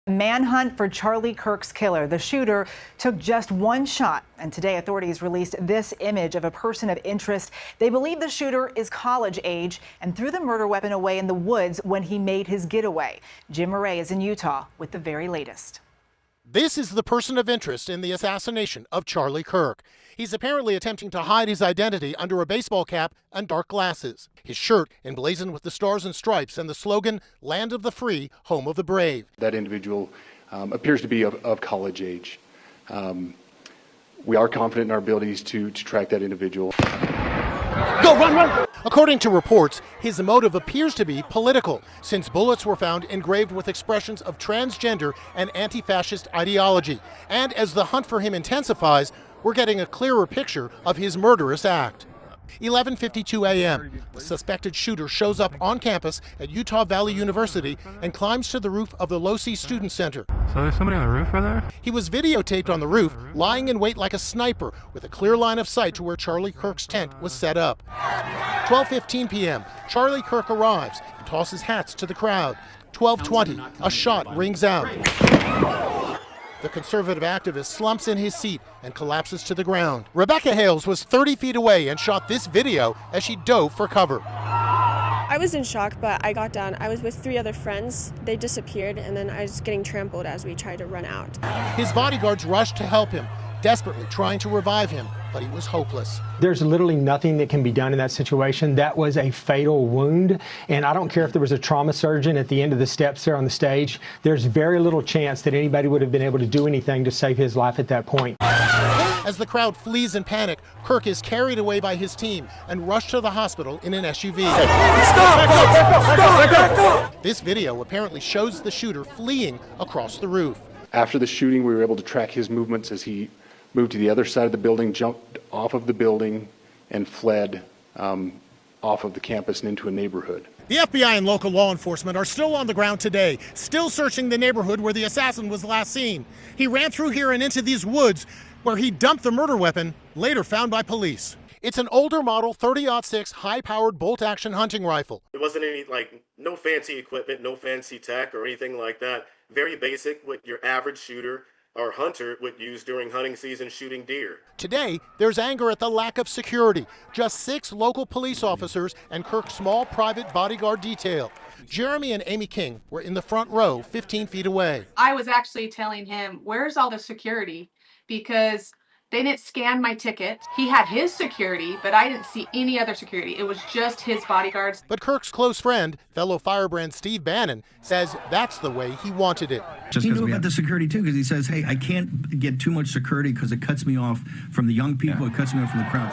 Manhunt for Charlie Kirk's killer. The shooter took just one shot, and today authorities released this image of a person of interest. They believe the shooter is college age and threw the murder weapon away in the woods when he made his getaway. Jim Murray is in Utah with the very latest. This is the person of interest in the assassination of Charlie Kirk. He's apparently attempting to hide his identity under a baseball cap and dark glasses. His shirt emblazoned with the stars and stripes and the slogan, "Land of the Free, Home of the Brave." That individual appears to be of college age. We are confident in our abilities to track that individual. Go, run, run! According to reports, his motive appears to be political, since bullets were found engraved with expressions of transgender and anti-fascist ideology. And as the hunt for him intensifies, we're getting a clearer picture of his murderous act. 11:52 a.m. The suspected shooter shows up on campus at Utah Valley University and climbs to the roof of the Losi Student Center. So there's somebody on the roof right there? He was videotaped on the roof, lying in wait like a sniper, with a clear line of sight to where Charlie Kirk's tent was set up. 12:15 p.m. Charlie Kirk arrives and tosses hats to the crowd. 12:20, a shot rings out. The conservative activist slumps in his seat and collapses to the ground. Rebecca Hales was 30 feet away and shot this video as she dove for cover. I was in shock, but I got down. I was with 3 other friends. They disappeared, and then I was getting trampled as we tried to run out. His bodyguards rushed to help him, desperately trying to revive him, but he was hopeless. There's literally nothing that can be done in that situation. That was a fatal wound, and I don't care if there was a trauma surgeon at the end of the steps there on the stage. There's very little chance that anybody would have been able to do anything to save his life at that point. As the crowd flees in panic, Kirk is carried away by his team and rushed to the hospital in an SUV. Stop! This video apparently shows the shooter fleeing across the roof. After the shooting, we were able to track his movements as he moved to the other side of the building, jumped off of the building, and fled off of the campus and into a neighborhood. The FBI and local law enforcement are still on the ground today, still searching the neighborhood where the assassin was last seen. He ran through here and into these woods where he dumped the murder weapon, later found by police. It's an older model 30-06 high-powered bolt-action hunting rifle. There wasn't any, no fancy equipment, no fancy tech or anything like that. Very basic, what your average shooter or hunter would use during hunting season shooting deer. Today, there's anger at the lack of security. Just 6 local police officers and Kirk's small private bodyguard detail. Jeremy and Amy King were in the front row, 15 feet away. I was actually telling him, where's all the security? Because they didn't scan my ticket. He had his security, but I didn't see any other security. It was just his bodyguards. But Kirk's close friend, fellow firebrand Steve Bannon, says that's the way he wanted it. He knew about the security too, because he says, hey, I can't get too much security because it cuts me off from the young people, it cuts me off from the crowd.